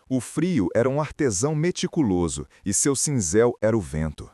O frio era um artesão meticuloso e seu cinzel era o vento.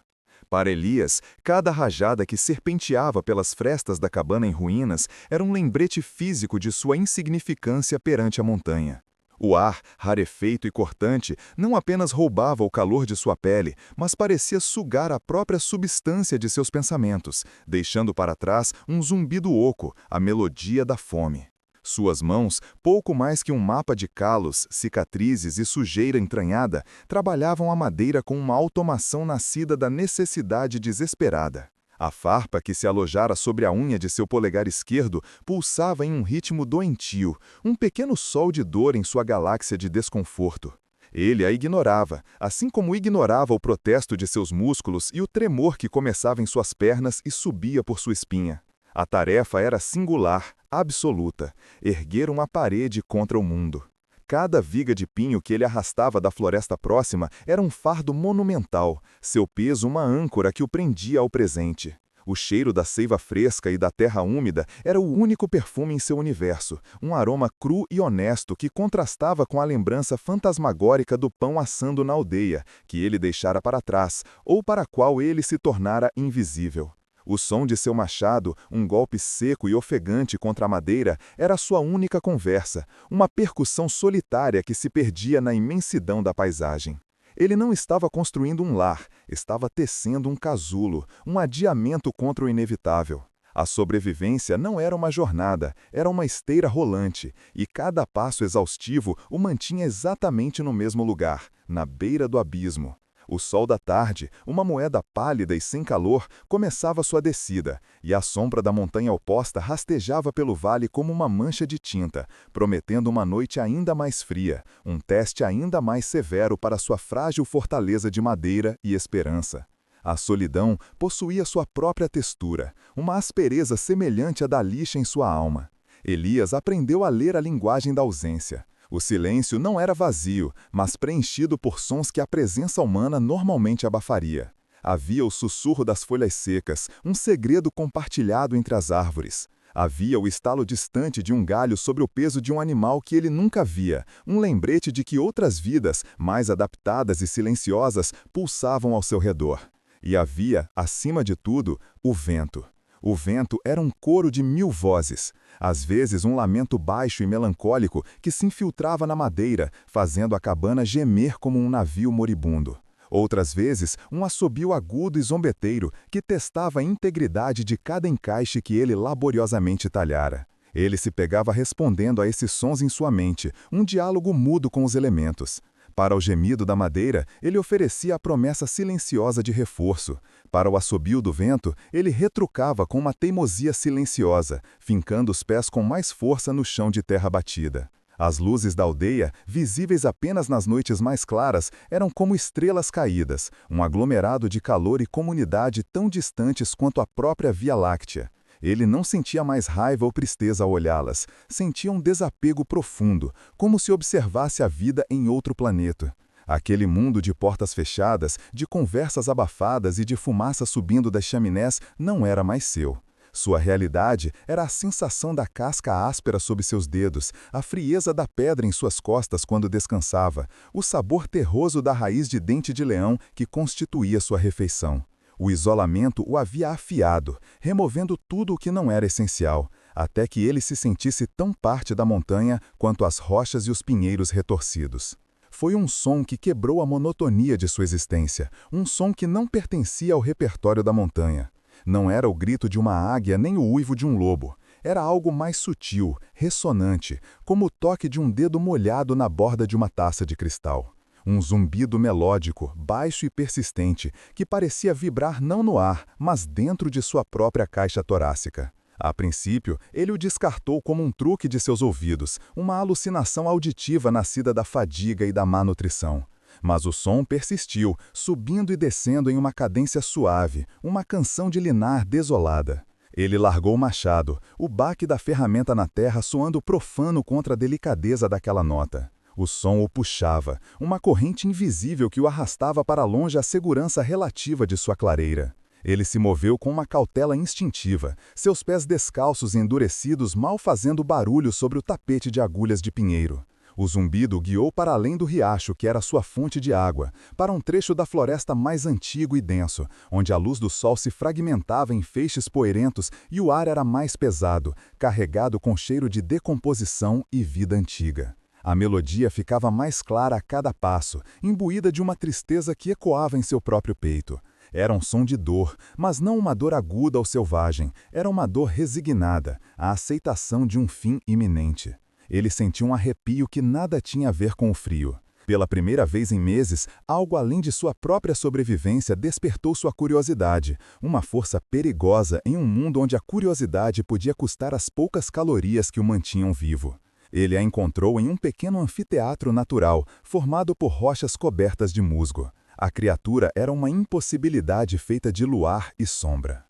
Para Elias, cada rajada que serpenteava pelas frestas da cabana em ruínas era um lembrete físico de sua insignificância perante a montanha. O ar, rarefeito e cortante, não apenas roubava o calor de sua pele, mas parecia sugar a própria substância de seus pensamentos, deixando para trás um zumbido oco, a melodia da fome. Suas mãos, pouco mais que um mapa de calos, cicatrizes e sujeira entranhada, trabalhavam a madeira com uma automação nascida da necessidade desesperada. A farpa que se alojara sobre a unha de seu polegar esquerdo pulsava em um ritmo doentio, um pequeno sol de dor em sua galáxia de desconforto. Ele a ignorava, assim como ignorava o protesto de seus músculos e o tremor que começava em suas pernas e subia por sua espinha. A tarefa era singular, absoluta: erguer uma parede contra o mundo. Cada viga de pinho que ele arrastava da floresta próxima era um fardo monumental, seu peso uma âncora que o prendia ao presente. O cheiro da seiva fresca e da terra úmida era o único perfume em seu universo, um aroma cru e honesto que contrastava com a lembrança fantasmagórica do pão assando na aldeia, que ele deixara para trás, ou para a qual ele se tornara invisível. O som de seu machado, um golpe seco e ofegante contra a madeira, era sua única conversa, uma percussão solitária que se perdia na imensidão da paisagem. Ele não estava construindo um lar, estava tecendo um casulo, um adiamento contra o inevitável. A sobrevivência não era uma jornada, era uma esteira rolante, e cada passo exaustivo o mantinha exatamente no mesmo lugar, na beira do abismo. O sol da tarde, uma moeda pálida e sem calor, começava sua descida, e a sombra da montanha oposta rastejava pelo vale como uma mancha de tinta, prometendo uma noite ainda mais fria, um teste ainda mais severo para sua frágil fortaleza de madeira e esperança. A solidão possuía sua própria textura, uma aspereza semelhante à da lixa em sua alma. Elias aprendeu a ler a linguagem da ausência. O silêncio não era vazio, mas preenchido por sons que a presença humana normalmente abafaria. Havia o sussurro das folhas secas, um segredo compartilhado entre as árvores. Havia o estalo distante de um galho sobre o peso de um animal que ele nunca via, um lembrete de que outras vidas, mais adaptadas e silenciosas, pulsavam ao seu redor. E havia, acima de tudo, o vento. O vento era um coro de 1000 vozes, às vezes um lamento baixo e melancólico que se infiltrava na madeira, fazendo a cabana gemer como um navio moribundo. Outras vezes, um assobio agudo e zombeteiro que testava a integridade de cada encaixe que ele laboriosamente talhara. Ele se pegava respondendo a esses sons em sua mente, um diálogo mudo com os elementos. Para o gemido da madeira, ele oferecia a promessa silenciosa de reforço. Para o assobio do vento, ele retrucava com uma teimosia silenciosa, fincando os pés com mais força no chão de terra batida. As luzes da aldeia, visíveis apenas nas noites mais claras, eram como estrelas caídas, um aglomerado de calor e comunidade tão distantes quanto a própria Via Láctea. Ele não sentia mais raiva ou tristeza ao olhá-las, sentia um desapego profundo, como se observasse a vida em outro planeta. Aquele mundo de portas fechadas, de conversas abafadas e de fumaça subindo das chaminés não era mais seu. Sua realidade era a sensação da casca áspera sob seus dedos, a frieza da pedra em suas costas quando descansava, o sabor terroso da raiz de dente de leão que constituía sua refeição. O isolamento o havia afiado, removendo tudo o que não era essencial, até que ele se sentisse tão parte da montanha quanto as rochas e os pinheiros retorcidos. Foi um som que quebrou a monotonia de sua existência, um som que não pertencia ao repertório da montanha. Não era o grito de uma águia nem o uivo de um lobo. Era algo mais sutil, ressonante, como o toque de um dedo molhado na borda de uma taça de cristal. Um zumbido melódico, baixo e persistente, que parecia vibrar não no ar, mas dentro de sua própria caixa torácica. A princípio, ele o descartou como um truque de seus ouvidos, uma alucinação auditiva nascida da fadiga e da má nutrição. Mas o som persistiu, subindo e descendo em uma cadência suave, uma canção de linar desolada. Ele largou o machado, o baque da ferramenta na terra soando profano contra a delicadeza daquela nota. O som o puxava, uma corrente invisível que o arrastava para longe a segurança relativa de sua clareira. Ele se moveu com uma cautela instintiva, seus pés descalços e endurecidos mal fazendo barulho sobre o tapete de agulhas de pinheiro. O zumbido guiou para além do riacho, que era sua fonte de água, para um trecho da floresta mais antigo e denso, onde a luz do sol se fragmentava em feixes poeirentos e o ar era mais pesado, carregado com cheiro de decomposição e vida antiga. A melodia ficava mais clara a cada passo, imbuída de uma tristeza que ecoava em seu próprio peito. Era um som de dor, mas não uma dor aguda ou selvagem, era uma dor resignada, a aceitação de um fim iminente. Ele sentiu um arrepio que nada tinha a ver com o frio. Pela primeira vez em meses, algo além de sua própria sobrevivência despertou sua curiosidade, uma força perigosa em um mundo onde a curiosidade podia custar as poucas calorias que o mantinham vivo. Ele a encontrou em um pequeno anfiteatro natural, formado por rochas cobertas de musgo. A criatura era uma impossibilidade feita de luar e sombra.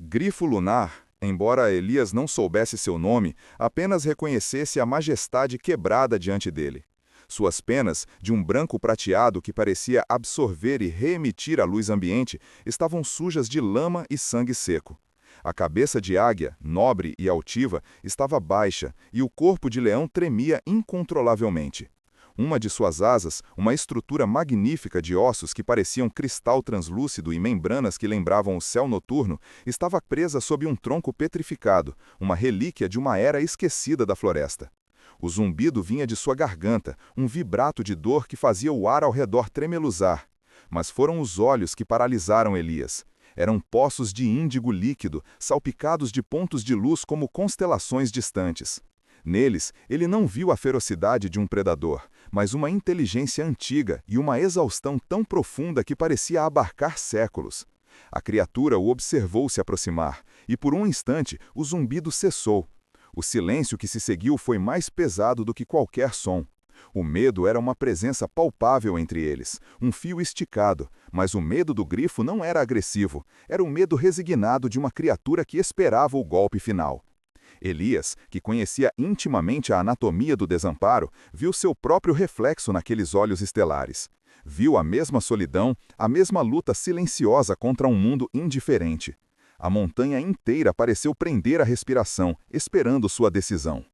Grifo lunar, embora Elias não soubesse seu nome, apenas reconhecesse a majestade quebrada diante dele. Suas penas, de um branco prateado que parecia absorver e reemitir a luz ambiente, estavam sujas de lama e sangue seco. A cabeça de águia, nobre e altiva, estava baixa e o corpo de leão tremia incontrolavelmente. Uma de suas asas, uma estrutura magnífica de ossos que pareciam cristal translúcido e membranas que lembravam o céu noturno, estava presa sob um tronco petrificado, uma relíquia de uma era esquecida da floresta. O zumbido vinha de sua garganta, um vibrato de dor que fazia o ar ao redor tremeluzar. Mas foram os olhos que paralisaram Elias. Eram poços de índigo líquido, salpicados de pontos de luz como constelações distantes. Neles, ele não viu a ferocidade de um predador, mas uma inteligência antiga e uma exaustão tão profunda que parecia abarcar séculos. A criatura o observou se aproximar, e por um instante o zumbido cessou. O silêncio que se seguiu foi mais pesado do que qualquer som. O medo era uma presença palpável entre eles, um fio esticado, mas o medo do grifo não era agressivo, era o medo resignado de uma criatura que esperava o golpe final. Elias, que conhecia intimamente a anatomia do desamparo, viu seu próprio reflexo naqueles olhos estelares. Viu a mesma solidão, a mesma luta silenciosa contra um mundo indiferente. A montanha inteira pareceu prender a respiração, esperando sua decisão.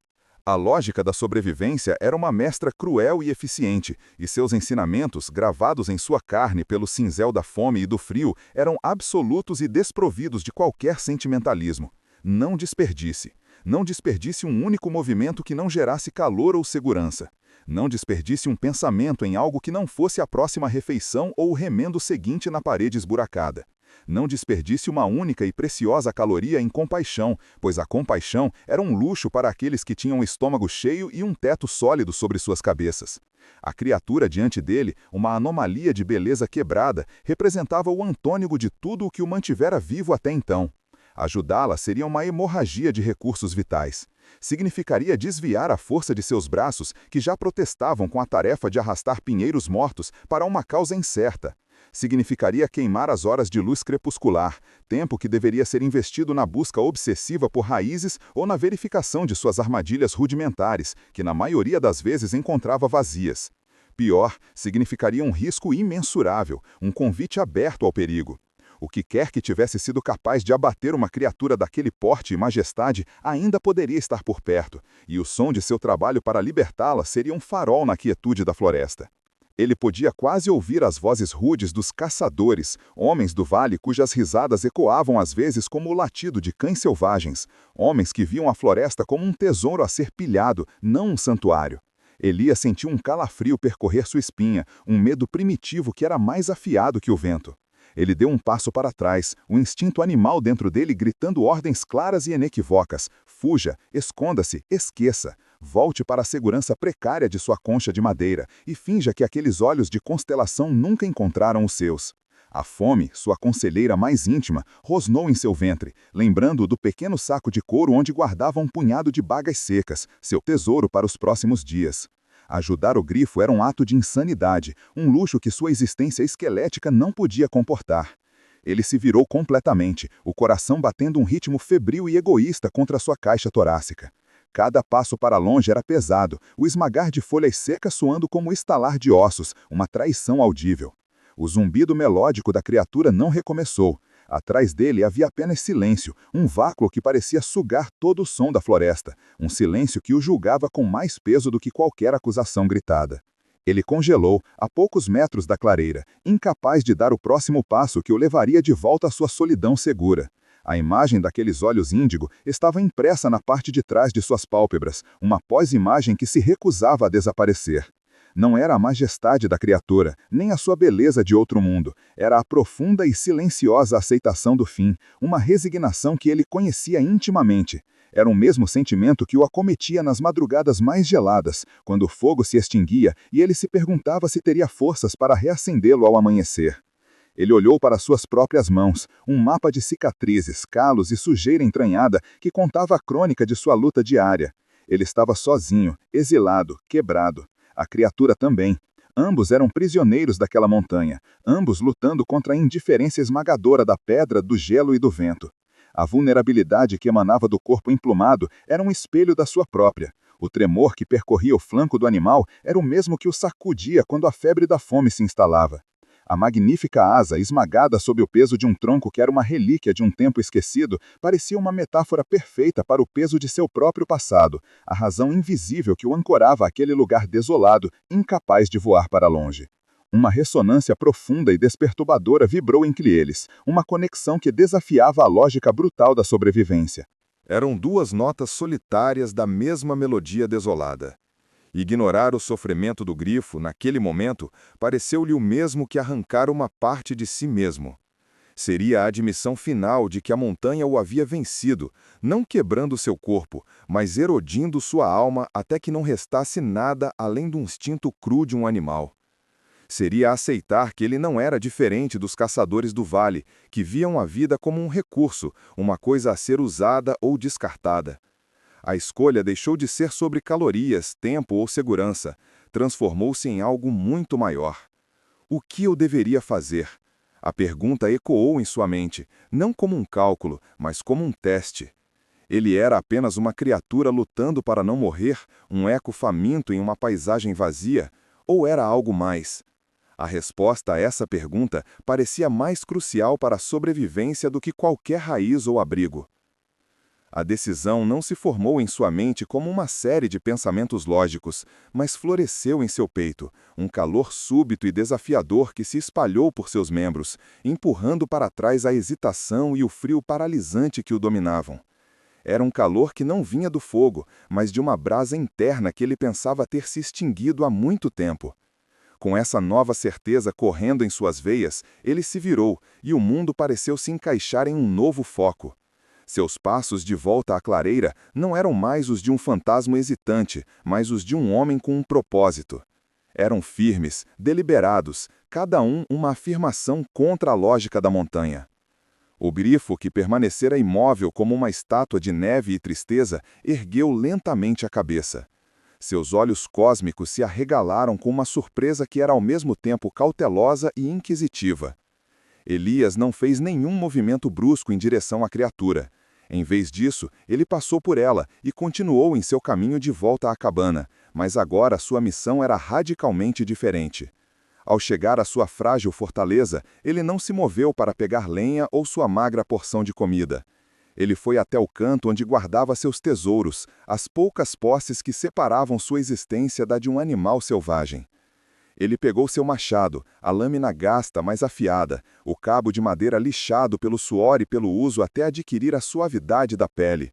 A lógica da sobrevivência era uma mestra cruel e eficiente, e seus ensinamentos, gravados em sua carne pelo cinzel da fome e do frio, eram absolutos e desprovidos de qualquer sentimentalismo. Não desperdice. Não desperdice um único movimento que não gerasse calor ou segurança. Não desperdice um pensamento em algo que não fosse a próxima refeição ou o remendo seguinte na parede esburacada. Não desperdice uma única e preciosa caloria em compaixão, pois a compaixão era um luxo para aqueles que tinham o estômago cheio e um teto sólido sobre suas cabeças. A criatura diante dele, uma anomalia de beleza quebrada, representava o antônigo de tudo o que o mantivera vivo até então. Ajudá-la seria uma hemorragia de recursos vitais. Significaria desviar a força de seus braços, que já protestavam com a tarefa de arrastar pinheiros mortos para uma causa incerta. Significaria queimar as horas de luz crepuscular, tempo que deveria ser investido na busca obsessiva por raízes ou na verificação de suas armadilhas rudimentares, que na maioria das vezes encontrava vazias. Pior, significaria um risco imensurável, um convite aberto ao perigo. O que quer que tivesse sido capaz de abater uma criatura daquele porte e majestade ainda poderia estar por perto, e o som de seu trabalho para libertá-la seria um farol na quietude da floresta. Ele podia quase ouvir as vozes rudes dos caçadores, homens do vale cujas risadas ecoavam às vezes como o latido de cães selvagens, homens que viam a floresta como um tesouro a ser pilhado, não um santuário. Elias sentiu um calafrio percorrer sua espinha, um medo primitivo que era mais afiado que o vento. Ele deu um passo para trás, o instinto animal dentro dele gritando ordens claras e inequívocas. Fuja, esconda-se, esqueça. Volte para a segurança precária de sua concha de madeira e finja que aqueles olhos de constelação nunca encontraram os seus. A fome, sua conselheira mais íntima, rosnou em seu ventre, lembrando-o do pequeno saco de couro onde guardava um punhado de bagas secas, seu tesouro para os próximos dias. Ajudar o grifo era um ato de insanidade, um luxo que sua existência esquelética não podia comportar. Ele se virou completamente, o coração batendo um ritmo febril e egoísta contra sua caixa torácica. Cada passo para longe era pesado, o esmagar de folhas secas soando como o estalar de ossos, uma traição audível. O zumbido melódico da criatura não recomeçou. Atrás dele havia apenas silêncio, um vácuo que parecia sugar todo o som da floresta, um silêncio que o julgava com mais peso do que qualquer acusação gritada. Ele congelou, a poucos metros da clareira, incapaz de dar o próximo passo que o levaria de volta à sua solidão segura. A imagem daqueles olhos índigo estava impressa na parte de trás de suas pálpebras, uma pós-imagem que se recusava a desaparecer. Não era a majestade da criatura, nem a sua beleza de outro mundo. Era a profunda e silenciosa aceitação do fim, uma resignação que ele conhecia intimamente. Era o mesmo sentimento que o acometia nas madrugadas mais geladas, quando o fogo se extinguia e ele se perguntava se teria forças para reacendê-lo ao amanhecer. Ele olhou para suas próprias mãos, um mapa de cicatrizes, calos e sujeira entranhada que contava a crônica de sua luta diária. Ele estava sozinho, exilado, quebrado. A criatura também. Ambos eram prisioneiros daquela montanha, ambos lutando contra a indiferença esmagadora da pedra, do gelo e do vento. A vulnerabilidade que emanava do corpo emplumado era um espelho da sua própria. O tremor que percorria o flanco do animal era o mesmo que o sacudia quando a febre da fome se instalava. A magnífica asa, esmagada sob o peso de um tronco que era uma relíquia de um tempo esquecido, parecia uma metáfora perfeita para o peso de seu próprio passado, a razão invisível que o ancorava àquele lugar desolado, incapaz de voar para longe. Uma ressonância profunda e desperturbadora vibrou entre eles, uma conexão que desafiava a lógica brutal da sobrevivência. Eram duas notas solitárias da mesma melodia desolada. Ignorar o sofrimento do grifo, naquele momento, pareceu-lhe o mesmo que arrancar uma parte de si mesmo. Seria a admissão final de que a montanha o havia vencido, não quebrando seu corpo, mas erodindo sua alma até que não restasse nada além do instinto cru de um animal. Seria aceitar que ele não era diferente dos caçadores do vale, que viam a vida como um recurso, uma coisa a ser usada ou descartada. A escolha deixou de ser sobre calorias, tempo ou segurança, transformou-se em algo muito maior. O que eu deveria fazer? A pergunta ecoou em sua mente, não como um cálculo, mas como um teste. Ele era apenas uma criatura lutando para não morrer, um eco faminto em uma paisagem vazia, ou era algo mais? A resposta a essa pergunta parecia mais crucial para a sobrevivência do que qualquer raiz ou abrigo. A decisão não se formou em sua mente como uma série de pensamentos lógicos, mas floresceu em seu peito, um calor súbito e desafiador que se espalhou por seus membros, empurrando para trás a hesitação e o frio paralisante que o dominavam. Era um calor que não vinha do fogo, mas de uma brasa interna que ele pensava ter se extinguido há muito tempo. Com essa nova certeza correndo em suas veias, ele se virou, e o mundo pareceu se encaixar em um novo foco. Seus passos de volta à clareira não eram mais os de um fantasma hesitante, mas os de um homem com um propósito. Eram firmes, deliberados, cada um uma afirmação contra a lógica da montanha. O grifo, que permanecera imóvel como uma estátua de neve e tristeza, ergueu lentamente a cabeça. Seus olhos cósmicos se arregalaram com uma surpresa que era ao mesmo tempo cautelosa e inquisitiva. Elias não fez nenhum movimento brusco em direção à criatura. Em vez disso, ele passou por ela e continuou em seu caminho de volta à cabana, mas agora sua missão era radicalmente diferente. Ao chegar à sua frágil fortaleza, ele não se moveu para pegar lenha ou sua magra porção de comida. Ele foi até o canto onde guardava seus tesouros, as poucas posses que separavam sua existência da de um animal selvagem. Ele pegou seu machado, a lâmina gasta, mas afiada, o cabo de madeira lixado pelo suor e pelo uso até adquirir a suavidade da pele.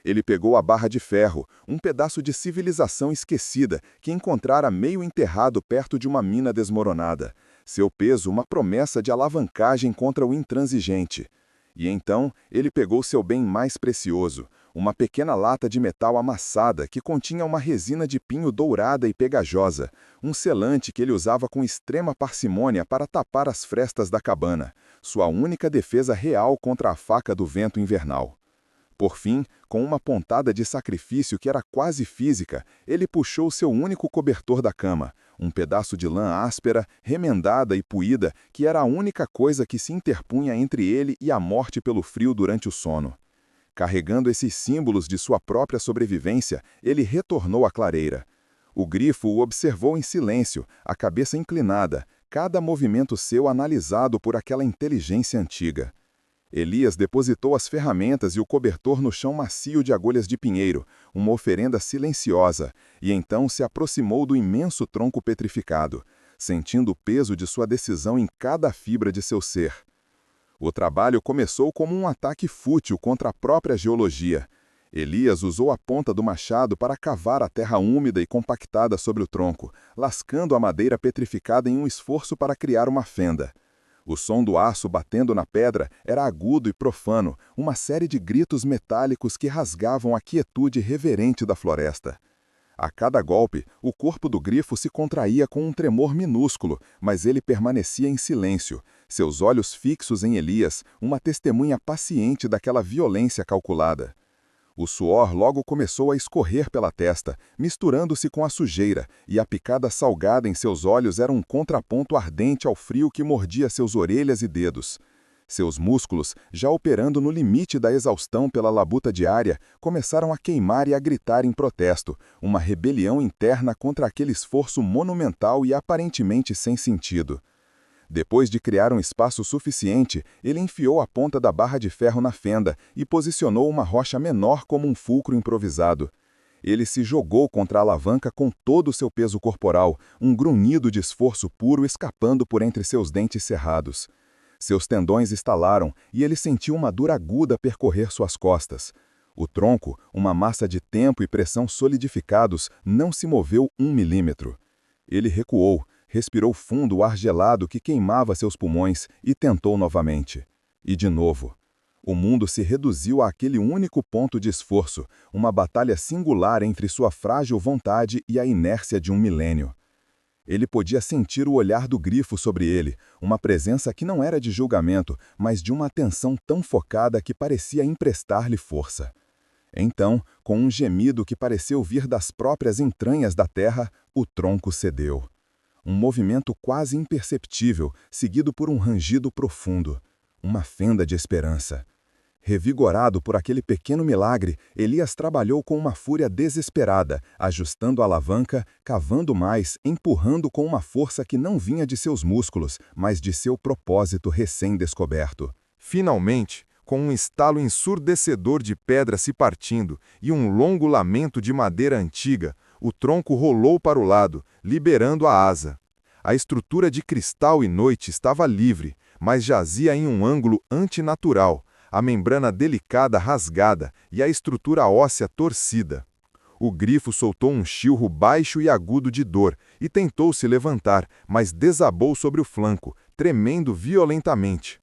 Ele pegou a barra de ferro, um pedaço de civilização esquecida que encontrara meio enterrado perto de uma mina desmoronada. Seu peso uma promessa de alavancagem contra o intransigente. E então ele pegou seu bem mais precioso, uma pequena lata de metal amassada que continha uma resina de pinho dourada e pegajosa, um selante que ele usava com extrema parcimônia para tapar as frestas da cabana, sua única defesa real contra a faca do vento invernal. Por fim, com uma pontada de sacrifício que era quase física, ele puxou seu único cobertor da cama, um pedaço de lã áspera, remendada e puída, que era a única coisa que se interpunha entre ele e a morte pelo frio durante o sono. Carregando esses símbolos de sua própria sobrevivência, ele retornou à clareira. O grifo o observou em silêncio, a cabeça inclinada, cada movimento seu analisado por aquela inteligência antiga. Elias depositou as ferramentas e o cobertor no chão macio de agulhas de pinheiro, uma oferenda silenciosa, e então se aproximou do imenso tronco petrificado, sentindo o peso de sua decisão em cada fibra de seu ser. O trabalho começou como um ataque fútil contra a própria geologia. Elias usou a ponta do machado para cavar a terra úmida e compactada sobre o tronco, lascando a madeira petrificada em um esforço para criar uma fenda. O som do aço batendo na pedra era agudo e profano, uma série de gritos metálicos que rasgavam a quietude reverente da floresta. A cada golpe, o corpo do grifo se contraía com um tremor minúsculo, mas ele permanecia em silêncio, seus olhos fixos em Elias, uma testemunha paciente daquela violência calculada. O suor logo começou a escorrer pela testa, misturando-se com a sujeira, e a picada salgada em seus olhos era um contraponto ardente ao frio que mordia seus orelhas e dedos. Seus músculos, já operando no limite da exaustão pela labuta diária, começaram a queimar e a gritar em protesto, uma rebelião interna contra aquele esforço monumental e aparentemente sem sentido. Depois de criar um espaço suficiente, ele enfiou a ponta da barra de ferro na fenda e posicionou uma rocha menor como um fulcro improvisado. Ele se jogou contra a alavanca com todo o seu peso corporal, um grunhido de esforço puro escapando por entre seus dentes cerrados. Seus tendões estalaram e ele sentiu uma dor aguda percorrer suas costas. O tronco, uma massa de tempo e pressão solidificados, não se moveu 1 milímetro. Ele recuou, respirou fundo o ar gelado que queimava seus pulmões e tentou novamente. E de novo. O mundo se reduziu àquele único ponto de esforço, uma batalha singular entre sua frágil vontade e a inércia de um milênio. Ele podia sentir o olhar do grifo sobre ele, uma presença que não era de julgamento, mas de uma atenção tão focada que parecia emprestar-lhe força. Então, com um gemido que pareceu vir das próprias entranhas da terra, o tronco cedeu. Um movimento quase imperceptível, seguido por um rangido profundo. Uma fenda de esperança. Revigorado por aquele pequeno milagre, Elias trabalhou com uma fúria desesperada, ajustando a alavanca, cavando mais, empurrando com uma força que não vinha de seus músculos, mas de seu propósito recém-descoberto. Finalmente, com um estalo ensurdecedor de pedra se partindo e um longo lamento de madeira antiga, o tronco rolou para o lado, liberando a asa. A estrutura de cristal e noite estava livre, mas jazia em um ângulo antinatural, a membrana delicada rasgada e a estrutura óssea torcida. O grifo soltou um chilro baixo e agudo de dor e tentou se levantar, mas desabou sobre o flanco, tremendo violentamente.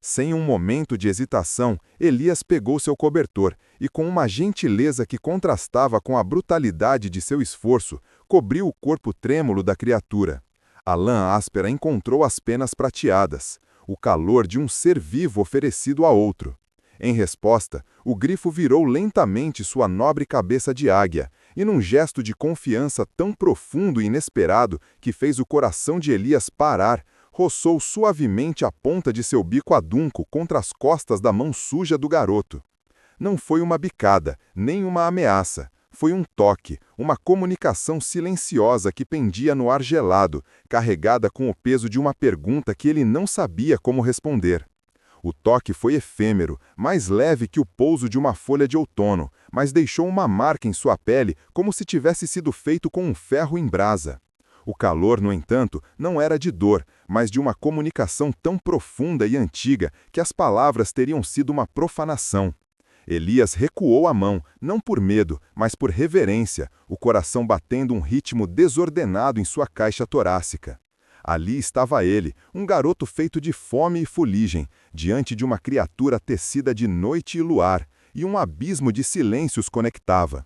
Sem um momento de hesitação, Elias pegou seu cobertor e, com uma gentileza que contrastava com a brutalidade de seu esforço, cobriu o corpo trêmulo da criatura. A lã áspera encontrou as penas prateadas, o calor de um ser vivo oferecido a outro. Em resposta, o grifo virou lentamente sua nobre cabeça de águia, e num gesto de confiança tão profundo e inesperado que fez o coração de Elias parar, roçou suavemente a ponta de seu bico adunco contra as costas da mão suja do garoto. Não foi uma bicada, nem uma ameaça. Foi um toque, uma comunicação silenciosa que pendia no ar gelado, carregada com o peso de uma pergunta que ele não sabia como responder. O toque foi efêmero, mais leve que o pouso de uma folha de outono, mas deixou uma marca em sua pele como se tivesse sido feito com um ferro em brasa. O calor, no entanto, não era de dor, mas de uma comunicação tão profunda e antiga que as palavras teriam sido uma profanação. Elias recuou a mão, não por medo, mas por reverência, o coração batendo um ritmo desordenado em sua caixa torácica. Ali estava ele, um garoto feito de fome e fuligem, diante de uma criatura tecida de noite e luar, e um abismo de silêncio os conectava.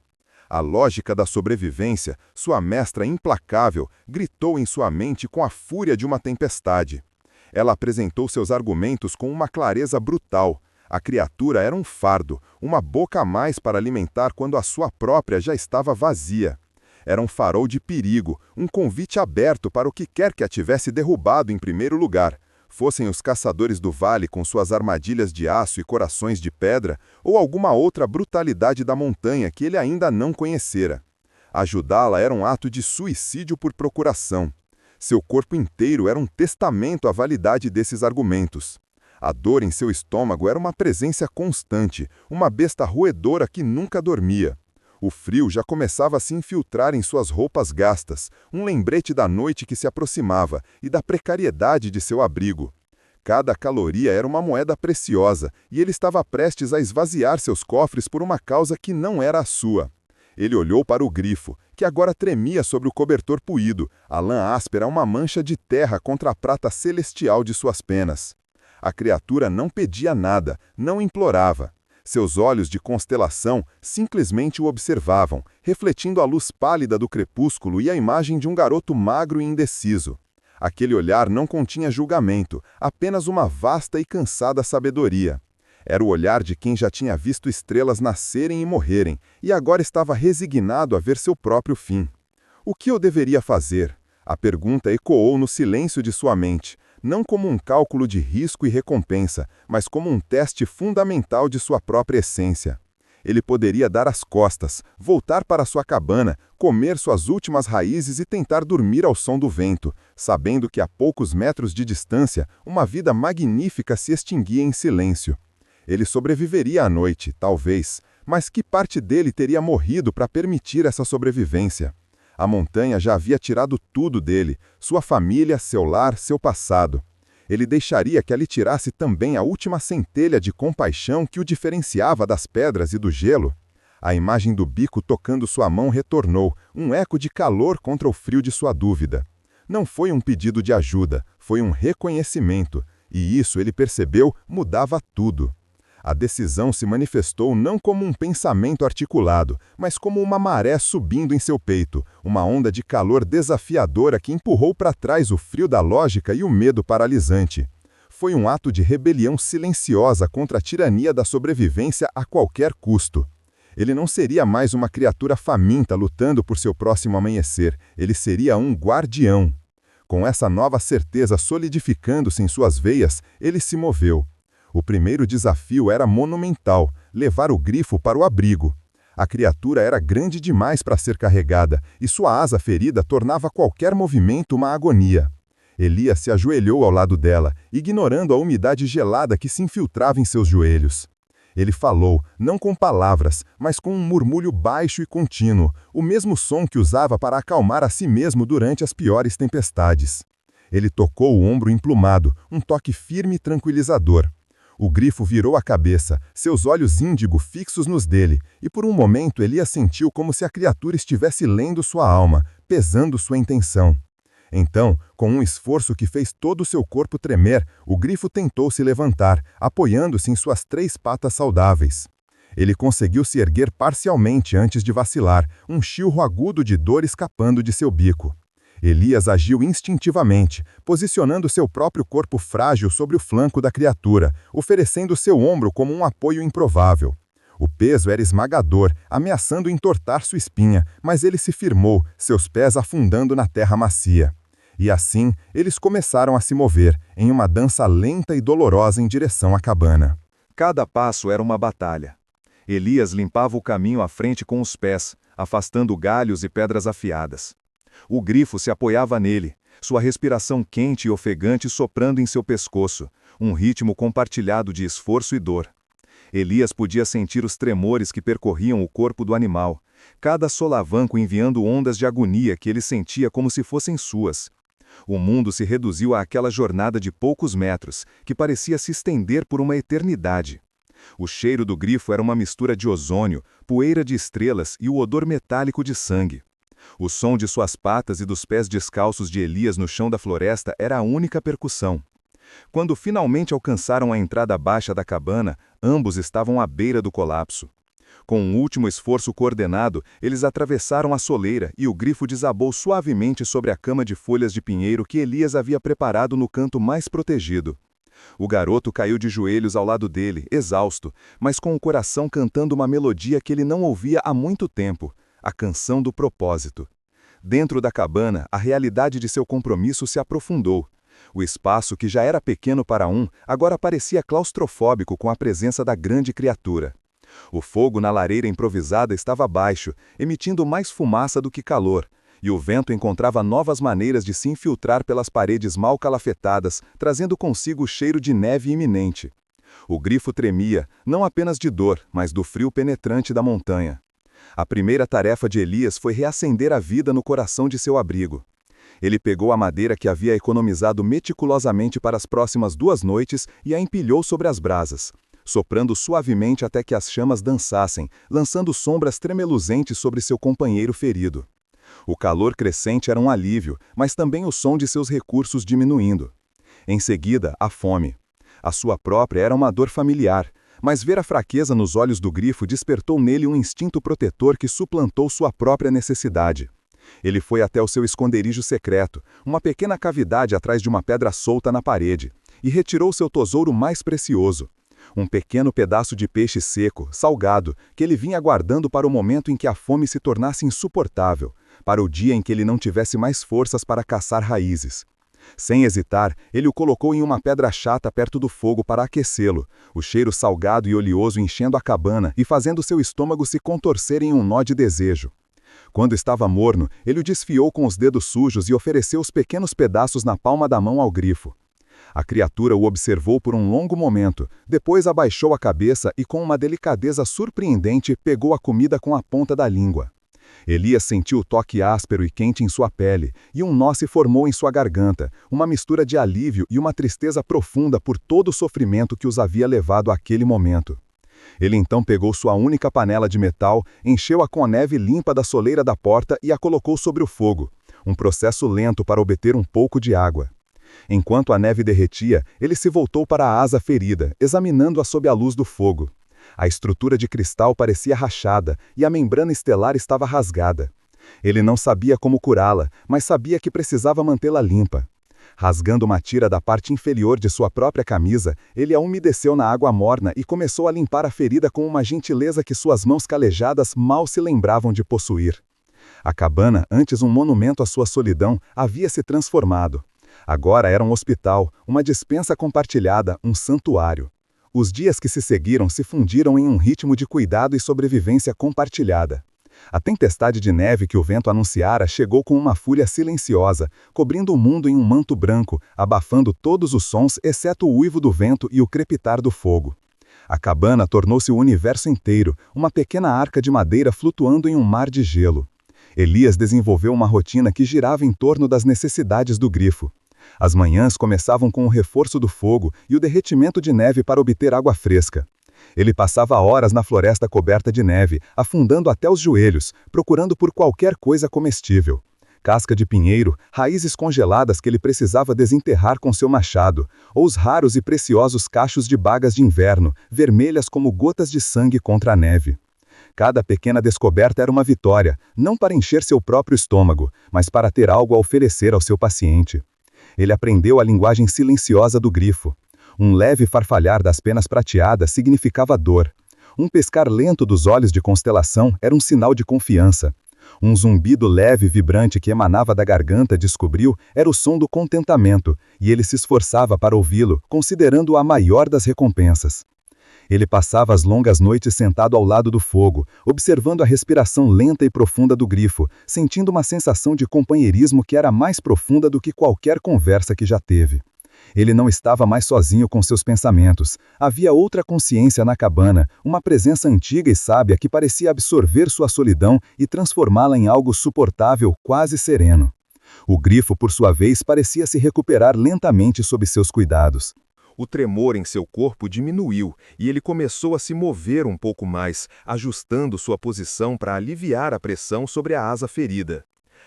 A lógica da sobrevivência, sua mestra implacável, gritou em sua mente com a fúria de uma tempestade. Ela apresentou seus argumentos com uma clareza brutal. A criatura era um fardo, uma boca a mais para alimentar quando a sua própria já estava vazia. Era um farol de perigo, um convite aberto para o que quer que a tivesse derrubado em primeiro lugar. Fossem os caçadores do vale com suas armadilhas de aço e corações de pedra, ou alguma outra brutalidade da montanha que ele ainda não conhecera. Ajudá-la era um ato de suicídio por procuração. Seu corpo inteiro era um testamento à validade desses argumentos. A dor em seu estômago era uma presença constante, uma besta roedora que nunca dormia. O frio já começava a se infiltrar em suas roupas gastas, um lembrete da noite que se aproximava e da precariedade de seu abrigo. Cada caloria era uma moeda preciosa, e ele estava prestes a esvaziar seus cofres por uma causa que não era a sua. Ele olhou para o grifo, que agora tremia sobre o cobertor puído, a lã áspera uma mancha de terra contra a prata celestial de suas penas. A criatura não pedia nada, não implorava. Seus olhos de constelação simplesmente o observavam, refletindo a luz pálida do crepúsculo e a imagem de um garoto magro e indeciso. Aquele olhar não continha julgamento, apenas uma vasta e cansada sabedoria. Era o olhar de quem já tinha visto estrelas nascerem e morrerem, e agora estava resignado a ver seu próprio fim. O que eu deveria fazer? A pergunta ecoou no silêncio de sua mente, não como um cálculo de risco e recompensa, mas como um teste fundamental de sua própria essência. Ele poderia dar as costas, voltar para sua cabana, comer suas últimas raízes e tentar dormir ao som do vento, sabendo que a poucos metros de distância, uma vida magnífica se extinguia em silêncio. Ele sobreviveria à noite, talvez, mas que parte dele teria morrido para permitir essa sobrevivência? A montanha já havia tirado tudo dele, sua família, seu lar, seu passado. Ele deixaria que ali tirasse também a última centelha de compaixão que o diferenciava das pedras e do gelo? A imagem do bico tocando sua mão retornou, um eco de calor contra o frio de sua dúvida. Não foi um pedido de ajuda, foi um reconhecimento, e isso, ele percebeu, mudava tudo. A decisão se manifestou não como um pensamento articulado, mas como uma maré subindo em seu peito, uma onda de calor desafiadora que empurrou para trás o frio da lógica e o medo paralisante. Foi um ato de rebelião silenciosa contra a tirania da sobrevivência a qualquer custo. Ele não seria mais uma criatura faminta lutando por seu próximo amanhecer, ele seria um guardião. Com essa nova certeza solidificando-se em suas veias, ele se moveu. O primeiro desafio era monumental, levar o grifo para o abrigo. A criatura era grande demais para ser carregada, e sua asa ferida tornava qualquer movimento uma agonia. Elias se ajoelhou ao lado dela, ignorando a umidade gelada que se infiltrava em seus joelhos. Ele falou, não com palavras, mas com um murmúrio baixo e contínuo, o mesmo som que usava para acalmar a si mesmo durante as piores tempestades. Ele tocou o ombro emplumado, um toque firme e tranquilizador. O grifo virou a cabeça, seus olhos índigo fixos nos dele, e por um momento Elias sentiu como se a criatura estivesse lendo sua alma, pesando sua intenção. Então, com um esforço que fez todo o seu corpo tremer, o grifo tentou se levantar, apoiando-se em suas 3 patas saudáveis. Ele conseguiu se erguer parcialmente antes de vacilar, um chilro agudo de dor escapando de seu bico. Elias agiu instintivamente, posicionando seu próprio corpo frágil sobre o flanco da criatura, oferecendo seu ombro como um apoio improvável. O peso era esmagador, ameaçando entortar sua espinha, mas ele se firmou, seus pés afundando na terra macia. E assim, eles começaram a se mover, em uma dança lenta e dolorosa em direção à cabana. Cada passo era uma batalha. Elias limpava o caminho à frente com os pés, afastando galhos e pedras afiadas. O grifo se apoiava nele, sua respiração quente e ofegante soprando em seu pescoço, um ritmo compartilhado de esforço e dor. Elias podia sentir os tremores que percorriam o corpo do animal, cada solavanco enviando ondas de agonia que ele sentia como se fossem suas. O mundo se reduziu àquela jornada de poucos metros, que parecia se estender por uma eternidade. O cheiro do grifo era uma mistura de ozônio, poeira de estrelas e o odor metálico de sangue. O som de suas patas e dos pés descalços de Elias no chão da floresta era a única percussão. Quando finalmente alcançaram a entrada baixa da cabana, ambos estavam à beira do colapso. Com um último esforço coordenado, eles atravessaram a soleira e o grifo desabou suavemente sobre a cama de folhas de pinheiro que Elias havia preparado no canto mais protegido. O garoto caiu de joelhos ao lado dele, exausto, mas com o coração cantando uma melodia que ele não ouvia há muito tempo. A canção do propósito. Dentro da cabana, a realidade de seu compromisso se aprofundou. O espaço, que já era pequeno para um, agora parecia claustrofóbico com a presença da grande criatura. O fogo na lareira improvisada estava baixo, emitindo mais fumaça do que calor, e o vento encontrava novas maneiras de se infiltrar pelas paredes mal calafetadas, trazendo consigo o cheiro de neve iminente. O grifo tremia, não apenas de dor, mas do frio penetrante da montanha. A primeira tarefa de Elias foi reacender a vida no coração de seu abrigo. Ele pegou a madeira que havia economizado meticulosamente para as próximas 2 noites e a empilhou sobre as brasas, soprando suavemente até que as chamas dançassem, lançando sombras tremeluzentes sobre seu companheiro ferido. O calor crescente era um alívio, mas também o som de seus recursos diminuindo. Em seguida, a fome. A sua própria era uma dor familiar, mas ver a fraqueza nos olhos do grifo despertou nele um instinto protetor que suplantou sua própria necessidade. Ele foi até o seu esconderijo secreto, uma pequena cavidade atrás de uma pedra solta na parede, e retirou seu tesouro mais precioso. Um pequeno pedaço de peixe seco, salgado, que ele vinha guardando para o momento em que a fome se tornasse insuportável, para o dia em que ele não tivesse mais forças para caçar raízes. Sem hesitar, ele o colocou em uma pedra chata perto do fogo para aquecê-lo, o cheiro salgado e oleoso enchendo a cabana e fazendo seu estômago se contorcer em um nó de desejo. Quando estava morno, ele o desfiou com os dedos sujos e ofereceu os pequenos pedaços na palma da mão ao grifo. A criatura o observou por um longo momento, depois abaixou a cabeça e com uma delicadeza surpreendente pegou a comida com a ponta da língua. Elias sentiu o toque áspero e quente em sua pele, e um nó se formou em sua garganta, uma mistura de alívio e uma tristeza profunda por todo o sofrimento que os havia levado àquele momento. Ele então pegou sua única panela de metal, encheu-a com a neve limpa da soleira da porta e a colocou sobre o fogo, um processo lento para obter um pouco de água. Enquanto a neve derretia, ele se voltou para a asa ferida, examinando-a sob a luz do fogo. A estrutura de cristal parecia rachada e a membrana estelar estava rasgada. Ele não sabia como curá-la, mas sabia que precisava mantê-la limpa. Rasgando uma tira da parte inferior de sua própria camisa, ele a umedeceu na água morna e começou a limpar a ferida com uma gentileza que suas mãos calejadas mal se lembravam de possuir. A cabana, antes um monumento à sua solidão, havia se transformado. Agora era um hospital, uma despensa compartilhada, um santuário. Os dias que se seguiram se fundiram em um ritmo de cuidado e sobrevivência compartilhada. A tempestade de neve que o vento anunciara chegou com uma fúria silenciosa, cobrindo o mundo em um manto branco, abafando todos os sons exceto o uivo do vento e o crepitar do fogo. A cabana tornou-se o universo inteiro, uma pequena arca de madeira flutuando em um mar de gelo. Elias desenvolveu uma rotina que girava em torno das necessidades do grifo. As manhãs começavam com o reforço do fogo e o derretimento de neve para obter água fresca. Ele passava horas na floresta coberta de neve, afundando até os joelhos, procurando por qualquer coisa comestível. Casca de pinheiro, raízes congeladas que ele precisava desenterrar com seu machado, ou os raros e preciosos cachos de bagas de inverno, vermelhas como gotas de sangue contra a neve. Cada pequena descoberta era uma vitória, não para encher seu próprio estômago, mas para ter algo a oferecer ao seu paciente. Ele aprendeu a linguagem silenciosa do grifo. Um leve farfalhar das penas prateadas significava dor. Um pescar lento dos olhos de constelação era um sinal de confiança. Um zumbido leve e vibrante que emanava da garganta, descobriu, era o som do contentamento, e ele se esforçava para ouvi-lo, considerando-o a maior das recompensas. Ele passava as longas noites sentado ao lado do fogo, observando a respiração lenta e profunda do grifo, sentindo uma sensação de companheirismo que era mais profunda do que qualquer conversa que já teve. Ele não estava mais sozinho com seus pensamentos. Havia outra consciência na cabana, uma presença antiga e sábia que parecia absorver sua solidão e transformá-la em algo suportável, quase sereno. O grifo, por sua vez, parecia se recuperar lentamente sob seus cuidados. O tremor em seu corpo diminuiu e ele começou a se mover um pouco mais, ajustando sua posição para aliviar a pressão sobre a asa ferida.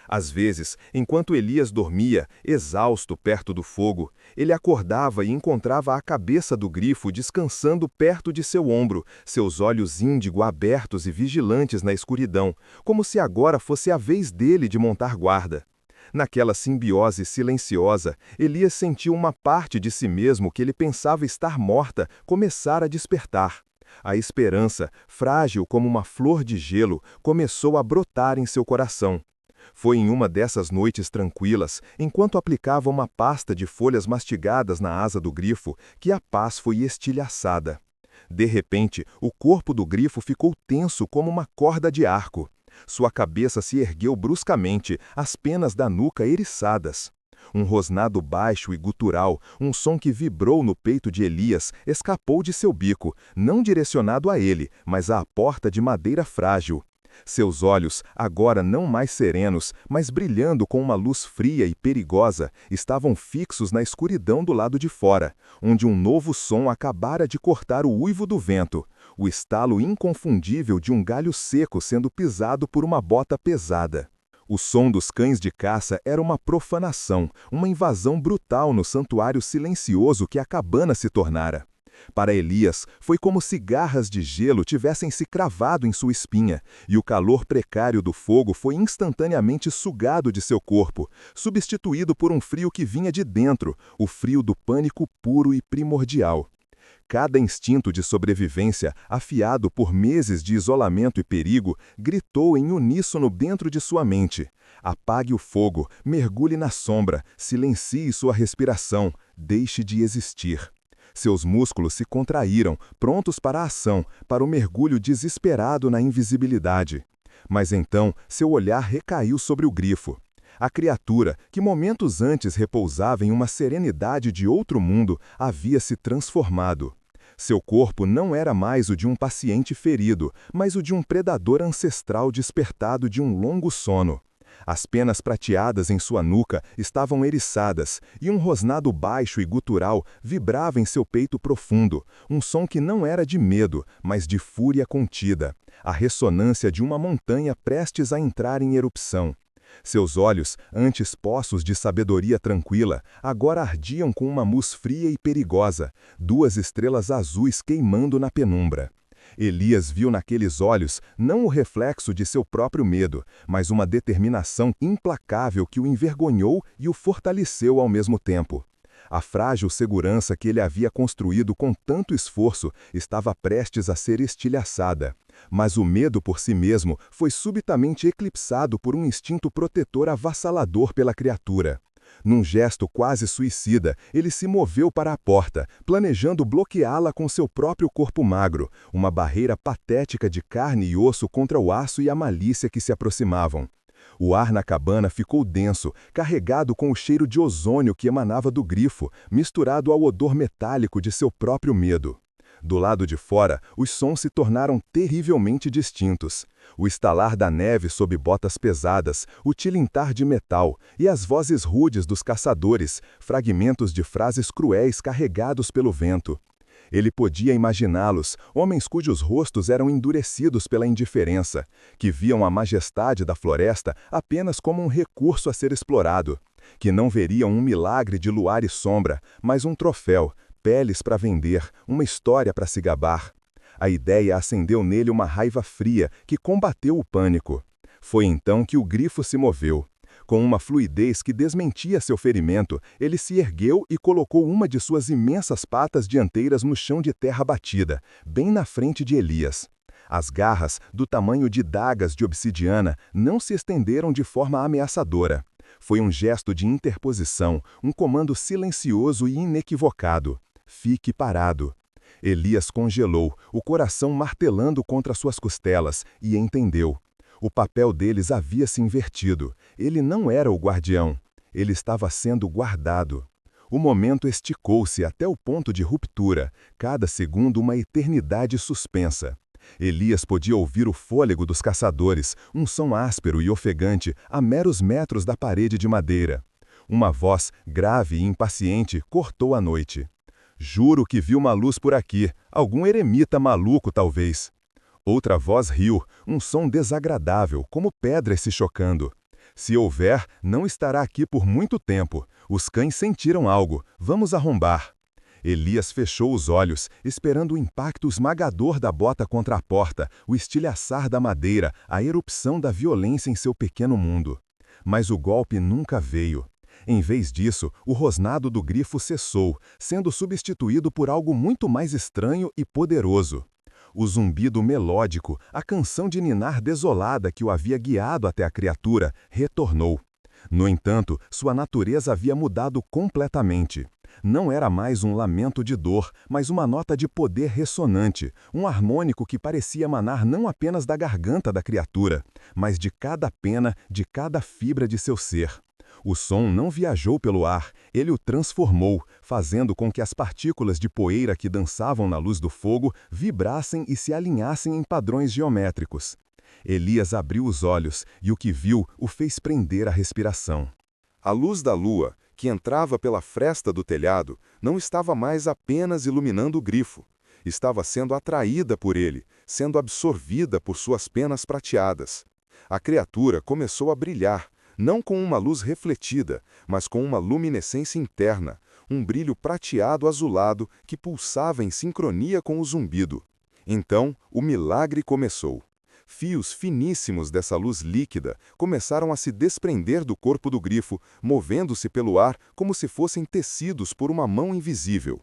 Às vezes, enquanto Elias dormia, exausto perto do fogo, ele acordava e encontrava a cabeça do grifo descansando perto de seu ombro, seus olhos índigo abertos e vigilantes na escuridão, como se agora fosse a vez dele de montar guarda. Naquela simbiose silenciosa, Elias sentiu uma parte de si mesmo que ele pensava estar morta começar a despertar. A esperança, frágil como uma flor de gelo, começou a brotar em seu coração. Foi em uma dessas noites tranquilas, enquanto aplicava uma pasta de folhas mastigadas na asa do grifo, que a paz foi estilhaçada. De repente, o corpo do grifo ficou tenso como uma corda de arco. Sua cabeça se ergueu bruscamente, as penas da nuca eriçadas. Um rosnado baixo e gutural, um som que vibrou no peito de Elias, escapou de seu bico, não direcionado a ele, mas à porta de madeira frágil. Seus olhos, agora não mais serenos, mas brilhando com uma luz fria e perigosa, estavam fixos na escuridão do lado de fora, onde um novo som acabara de cortar o uivo do vento, o estalo inconfundível de um galho seco sendo pisado por uma bota pesada. O som dos cães de caça era uma profanação, uma invasão brutal no santuário silencioso que a cabana se tornara. Para Elias, foi como se garras de gelo tivessem se cravado em sua espinha, e o calor precário do fogo foi instantaneamente sugado de seu corpo, substituído por um frio que vinha de dentro, o frio do pânico puro e primordial. Cada instinto de sobrevivência, afiado por meses de isolamento e perigo, gritou em uníssono dentro de sua mente. Apague o fogo, mergulhe na sombra, silencie sua respiração, deixe de existir. Seus músculos se contraíram, prontos para a ação, para o mergulho desesperado na invisibilidade. Mas então seu olhar recaiu sobre o grifo. A criatura, que momentos antes repousava em uma serenidade de outro mundo, havia se transformado. Seu corpo não era mais o de um paciente ferido, mas o de um predador ancestral despertado de um longo sono. As penas prateadas em sua nuca estavam eriçadas, e um rosnado baixo e gutural vibrava em seu peito profundo, um som que não era de medo, mas de fúria contida, a ressonância de uma montanha prestes a entrar em erupção. Seus olhos, antes poços de sabedoria tranquila, agora ardiam com uma luz fria e perigosa, duas estrelas azuis queimando na penumbra. Elias viu naqueles olhos não o reflexo de seu próprio medo, mas uma determinação implacável que o envergonhou e o fortaleceu ao mesmo tempo. A frágil segurança que ele havia construído com tanto esforço estava prestes a ser estilhaçada. Mas o medo por si mesmo foi subitamente eclipsado por um instinto protetor avassalador pela criatura. Num gesto quase suicida, ele se moveu para a porta, planejando bloqueá-la com seu próprio corpo magro, uma barreira patética de carne e osso contra o aço e a malícia que se aproximavam. O ar na cabana ficou denso, carregado com o cheiro de ozônio que emanava do grifo, misturado ao odor metálico de seu próprio medo. Do lado de fora, os sons se tornaram terrivelmente distintos. O estalar da neve sob botas pesadas, o tilintar de metal e as vozes rudes dos caçadores, fragmentos de frases cruéis carregados pelo vento. Ele podia imaginá-los, homens cujos rostos eram endurecidos pela indiferença, que viam a majestade da floresta apenas como um recurso a ser explorado, que não veriam um milagre de luar e sombra, mas um troféu, peles para vender, uma história para se gabar. A ideia acendeu nele uma raiva fria que combateu o pânico. Foi então que o grifo se moveu. Com uma fluidez que desmentia seu ferimento, ele se ergueu e colocou uma de suas imensas patas dianteiras no chão de terra batida, bem na frente de Elias. As garras, do tamanho de dagas de obsidiana, não se estenderam de forma ameaçadora. Foi um gesto de interposição, um comando silencioso e inequivocado. Fique parado. Elias congelou, o coração martelando contra suas costelas, e entendeu. O papel deles havia se invertido. Ele não era o guardião. Ele estava sendo guardado. O momento esticou-se até o ponto de ruptura, cada segundo uma eternidade suspensa. Elias podia ouvir o fôlego dos caçadores, um som áspero e ofegante a meros metros da parede de madeira. Uma voz, grave e impaciente, cortou a noite. Juro que vi uma luz por aqui, algum eremita maluco talvez. Outra voz riu, um som desagradável, como pedras se chocando. Se houver, não estará aqui por muito tempo. Os cães sentiram algo. Vamos arrombar. Elias fechou os olhos, esperando o impacto esmagador da bota contra a porta, o estilhaçar da madeira, a erupção da violência em seu pequeno mundo. Mas o golpe nunca veio. Em vez disso, o rosnado do grifo cessou, sendo substituído por algo muito mais estranho e poderoso. O zumbido melódico, a canção de ninar desolada que o havia guiado até a criatura, retornou. No entanto, sua natureza havia mudado completamente. Não era mais um lamento de dor, mas uma nota de poder ressonante, um harmônico que parecia emanar não apenas da garganta da criatura, mas de cada pena, de cada fibra de seu ser. O som não viajou pelo ar, ele o transformou, fazendo com que as partículas de poeira que dançavam na luz do fogo vibrassem e se alinhassem em padrões geométricos. Elias abriu os olhos e o que viu o fez prender a respiração. A luz da lua, que entrava pela fresta do telhado, não estava mais apenas iluminando o grifo. Estava sendo atraída por ele, sendo absorvida por suas penas prateadas. A criatura começou a brilhar, não com uma luz refletida, mas com uma luminescência interna, um brilho prateado-azulado que pulsava em sincronia com o zumbido. Então, o milagre começou. Fios finíssimos dessa luz líquida começaram a se desprender do corpo do grifo, movendo-se pelo ar como se fossem tecidos por uma mão invisível.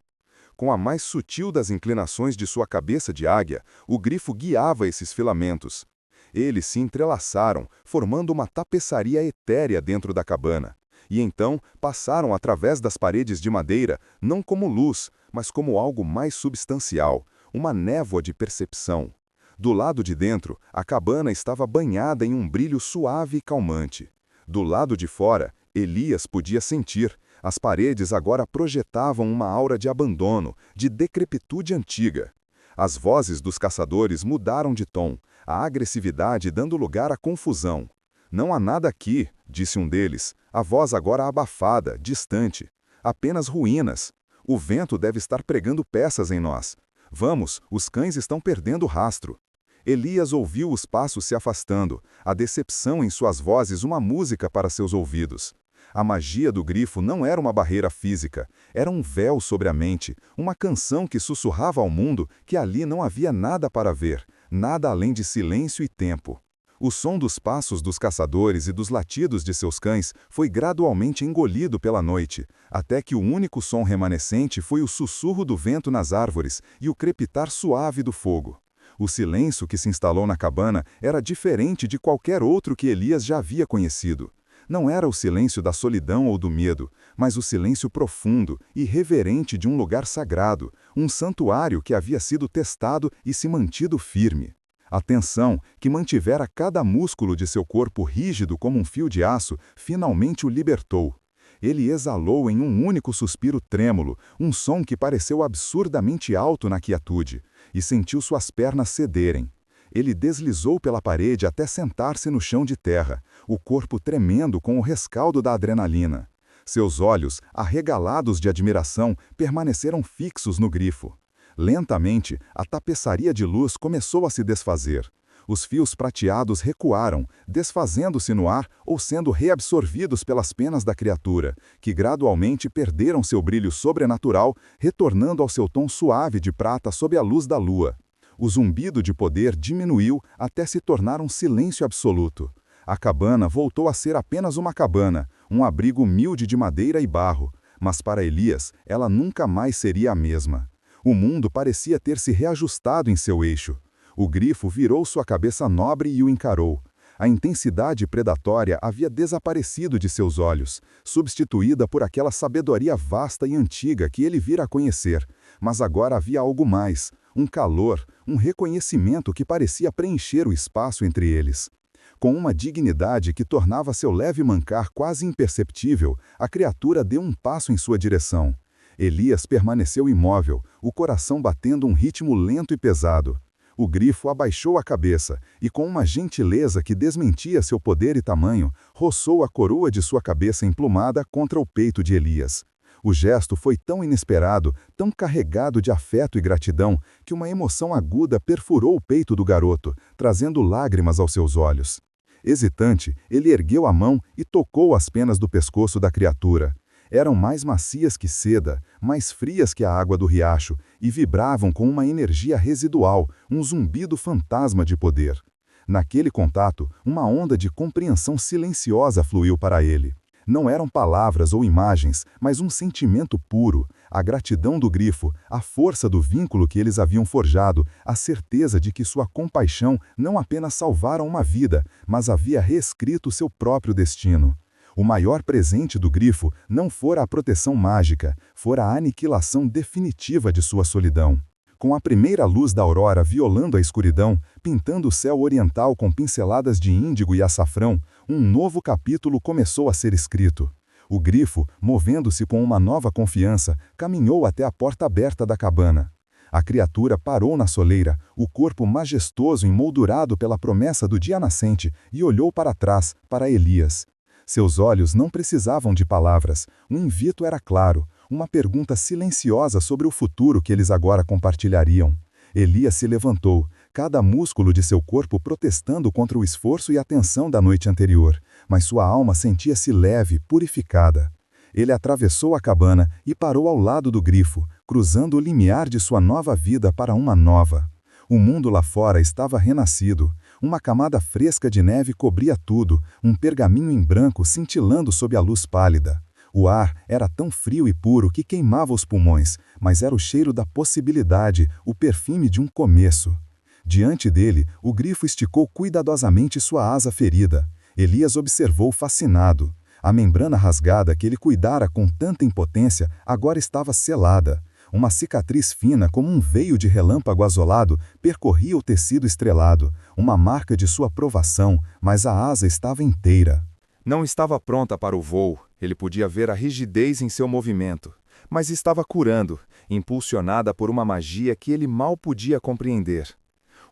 Com a mais sutil das inclinações de sua cabeça de águia, o grifo guiava esses filamentos. Eles se entrelaçaram, formando uma tapeçaria etérea dentro da cabana. E então passaram através das paredes de madeira, não como luz, mas como algo mais substancial, uma névoa de percepção. Do lado de dentro, a cabana estava banhada em um brilho suave e calmante. Do lado de fora, Elias podia sentir. As paredes agora projetavam uma aura de abandono, de decrepitude antiga. As vozes dos caçadores mudaram de tom, a agressividade dando lugar à confusão. "Não há nada aqui", disse um deles, a voz agora abafada, distante. "Apenas ruínas. O vento deve estar pregando peças em nós. Vamos, os cães estão perdendo o rastro." Elias ouviu os passos se afastando, a decepção em suas vozes uma música para seus ouvidos. A magia do grifo não era uma barreira física, era um véu sobre a mente, uma canção que sussurrava ao mundo que ali não havia nada para ver, nada além de silêncio e tempo. O som dos passos dos caçadores e dos latidos de seus cães foi gradualmente engolido pela noite, até que o único som remanescente foi o sussurro do vento nas árvores e o crepitar suave do fogo. O silêncio que se instalou na cabana era diferente de qualquer outro que Elias já havia conhecido. Não era o silêncio da solidão ou do medo, mas o silêncio profundo e reverente de um lugar sagrado, um santuário que havia sido testado e se mantido firme. A tensão, que mantivera cada músculo de seu corpo rígido como um fio de aço, finalmente o libertou. Ele exalou em um único suspiro trêmulo, um som que pareceu absurdamente alto na quietude, e sentiu suas pernas cederem. Ele deslizou pela parede até sentar-se no chão de terra, o corpo tremendo com o rescaldo da adrenalina. Seus olhos, arregalados de admiração, permaneceram fixos no grifo. Lentamente, a tapeçaria de luz começou a se desfazer. Os fios prateados recuaram, desfazendo-se no ar ou sendo reabsorvidos pelas penas da criatura, que gradualmente perderam seu brilho sobrenatural, retornando ao seu tom suave de prata sob a luz da lua. O zumbido de poder diminuiu até se tornar um silêncio absoluto. A cabana voltou a ser apenas uma cabana, um abrigo humilde de madeira e barro, mas para Elias ela nunca mais seria a mesma. O mundo parecia ter se reajustado em seu eixo. O grifo virou sua cabeça nobre e o encarou. A intensidade predatória havia desaparecido de seus olhos, substituída por aquela sabedoria vasta e antiga que ele vira a conhecer. Mas agora havia algo mais, um calor, um reconhecimento que parecia preencher o espaço entre eles. Com uma dignidade que tornava seu leve mancar quase imperceptível, a criatura deu um passo em sua direção. Elias permaneceu imóvel, o coração batendo um ritmo lento e pesado. O grifo abaixou a cabeça e, com uma gentileza que desmentia seu poder e tamanho, roçou a coroa de sua cabeça emplumada contra o peito de Elias. O gesto foi tão inesperado, tão carregado de afeto e gratidão, que uma emoção aguda perfurou o peito do garoto, trazendo lágrimas aos seus olhos. Hesitante, ele ergueu a mão e tocou as penas do pescoço da criatura. Eram mais macias que seda, mais frias que a água do riacho, e vibravam com uma energia residual, um zumbido fantasma de poder. Naquele contato, uma onda de compreensão silenciosa fluiu para ele. Não eram palavras ou imagens, mas um sentimento puro, a gratidão do grifo, a força do vínculo que eles haviam forjado, a certeza de que sua compaixão não apenas salvara uma vida, mas havia reescrito seu próprio destino. O maior presente do grifo não fora a proteção mágica, fora a aniquilação definitiva de sua solidão. Com a primeira luz da aurora violando a escuridão, pintando o céu oriental com pinceladas de índigo e açafrão, um novo capítulo começou a ser escrito. O grifo, movendo-se com uma nova confiança, caminhou até a porta aberta da cabana. A criatura parou na soleira, o corpo majestoso emoldurado pela promessa do dia nascente, e olhou para trás, para Elias. Seus olhos não precisavam de palavras, um invito era claro, uma pergunta silenciosa sobre o futuro que eles agora compartilhariam. Elias se levantou, cada músculo de seu corpo protestando contra o esforço e a tensão da noite anterior, mas sua alma sentia-se leve, purificada. Ele atravessou a cabana e parou ao lado do grifo, cruzando o limiar de sua nova vida para uma nova. O mundo lá fora estava renascido. Uma camada fresca de neve cobria tudo, um pergaminho em branco cintilando sob a luz pálida. O ar era tão frio e puro que queimava os pulmões, mas era o cheiro da possibilidade, o perfume de um começo. Diante dele, o grifo esticou cuidadosamente sua asa ferida. Elias observou fascinado. A membrana rasgada que ele cuidara com tanta impotência agora estava selada. Uma cicatriz fina como um veio de relâmpago azulado percorria o tecido estrelado, uma marca de sua provação, mas a asa estava inteira. Não estava pronta para o voo, ele podia ver a rigidez em seu movimento, mas estava curando, impulsionada por uma magia que ele mal podia compreender.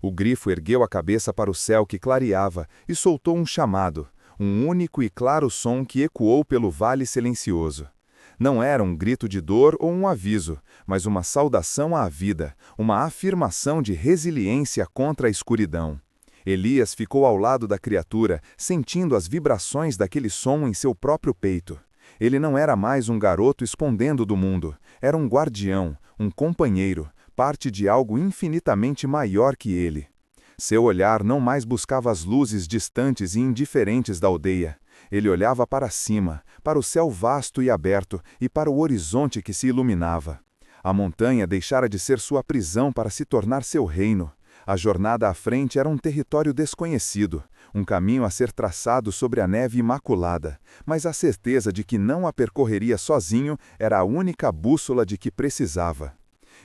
O grifo ergueu a cabeça para o céu que clareava e soltou um chamado, um único e claro som que ecoou pelo vale silencioso. Não era um grito de dor ou um aviso, mas uma saudação à vida, uma afirmação de resiliência contra a escuridão. Elias ficou ao lado da criatura, sentindo as vibrações daquele som em seu próprio peito. Ele não era mais um garoto escondendo do mundo, era um guardião, um companheiro, parte de algo infinitamente maior que ele. Seu olhar não mais buscava as luzes distantes e indiferentes da aldeia. Ele olhava para cima, para o céu vasto e aberto e para o horizonte que se iluminava. A montanha deixara de ser sua prisão para se tornar seu reino. A jornada à frente era um território desconhecido, um caminho a ser traçado sobre a neve imaculada, mas a certeza de que não a percorreria sozinho era a única bússola de que precisava.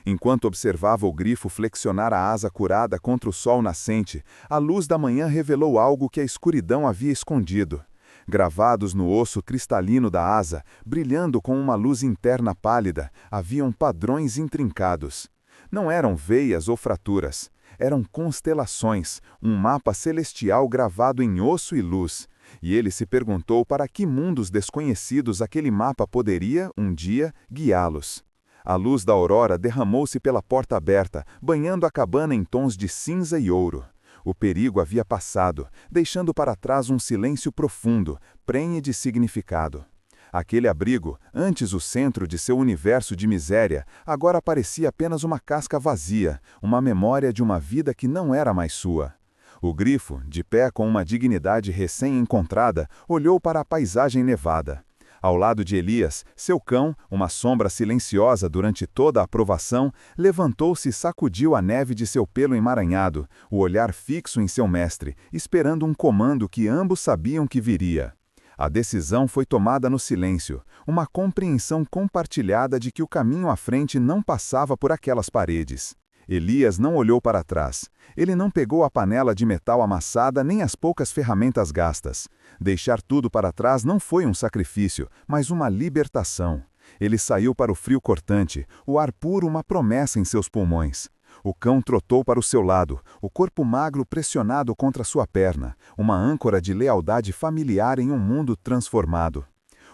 Enquanto observava o grifo flexionar a asa curada contra o sol nascente, a luz da manhã revelou algo que a escuridão havia escondido. Gravados no osso cristalino da asa, brilhando com uma luz interna pálida, haviam padrões intrincados. Não eram veias ou fraturas. Eram constelações, um mapa celestial gravado em osso e luz. E ele se perguntou para que mundos desconhecidos aquele mapa poderia, um dia, guiá-los. A luz da aurora derramou-se pela porta aberta, banhando a cabana em tons de cinza e ouro. O perigo havia passado, deixando para trás um silêncio profundo, prenhe de significado. Aquele abrigo, antes o centro de seu universo de miséria, agora parecia apenas uma casca vazia, uma memória de uma vida que não era mais sua. O grifo, de pé com uma dignidade recém-encontrada, olhou para a paisagem nevada. Ao lado de Elias, seu cão, uma sombra silenciosa durante toda a provação, levantou-se e sacudiu a neve de seu pelo emaranhado, o olhar fixo em seu mestre, esperando um comando que ambos sabiam que viria. A decisão foi tomada no silêncio, uma compreensão compartilhada de que o caminho à frente não passava por aquelas paredes. Elias não olhou para trás. Ele não pegou a panela de metal amassada nem as poucas ferramentas gastas. Deixar tudo para trás não foi um sacrifício, mas uma libertação. Ele saiu para o frio cortante, o ar puro uma promessa em seus pulmões. O cão trotou para o seu lado, o corpo magro pressionado contra sua perna, uma âncora de lealdade familiar em um mundo transformado.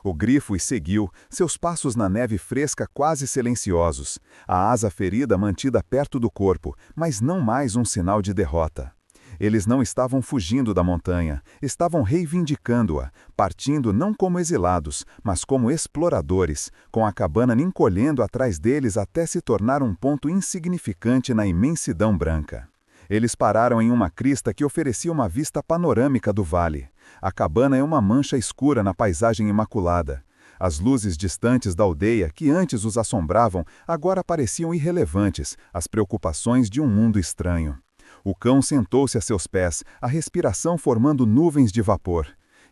O grifo seguiu, seus passos na neve fresca quase silenciosos, a asa ferida mantida perto do corpo, mas não mais um sinal de derrota. Eles não estavam fugindo da montanha, estavam reivindicando-a, partindo não como exilados, mas como exploradores, com a cabana encolhendo atrás deles até se tornar um ponto insignificante na imensidão branca. Eles pararam em uma crista que oferecia uma vista panorâmica do vale. A cabana é uma mancha escura na paisagem imaculada. As luzes distantes da aldeia, que antes os assombravam, agora pareciam irrelevantes, as preocupações de um mundo estranho. O cão sentou-se a seus pés, a respiração formando nuvens de vapor.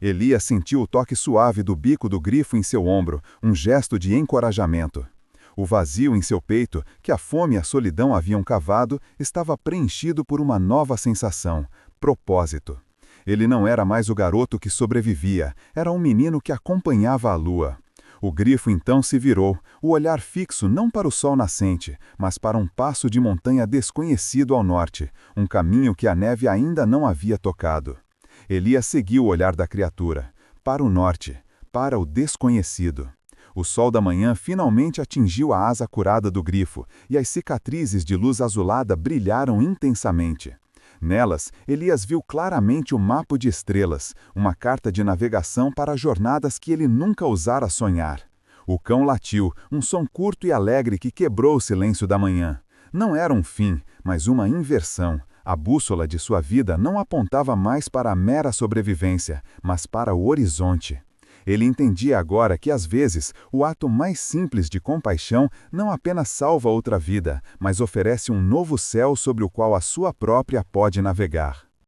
Elias sentiu o toque suave do bico do grifo em seu ombro, um gesto de encorajamento. O vazio em seu peito, que a fome e a solidão haviam cavado, estava preenchido por uma nova sensação: propósito. Ele não era mais o garoto que sobrevivia, era um menino que acompanhava a lua. O grifo então se virou, o olhar fixo não para o sol nascente, mas para um passo de montanha desconhecido ao norte, um caminho que a neve ainda não havia tocado. Elias seguiu o olhar da criatura, para o norte, para o desconhecido. O sol da manhã finalmente atingiu a asa curada do grifo, e as cicatrizes de luz azulada brilharam intensamente. Nelas, Elias viu claramente o mapa de estrelas, uma carta de navegação para jornadas que ele nunca ousara sonhar. O cão latiu, um som curto e alegre que quebrou o silêncio da manhã. Não era um fim, mas uma inversão. A bússola de sua vida não apontava mais para a mera sobrevivência, mas para o horizonte. Ele entendia agora que, às vezes, o ato mais simples de compaixão não apenas salva outra vida, mas oferece um novo céu sobre o qual a sua própria pode navegar.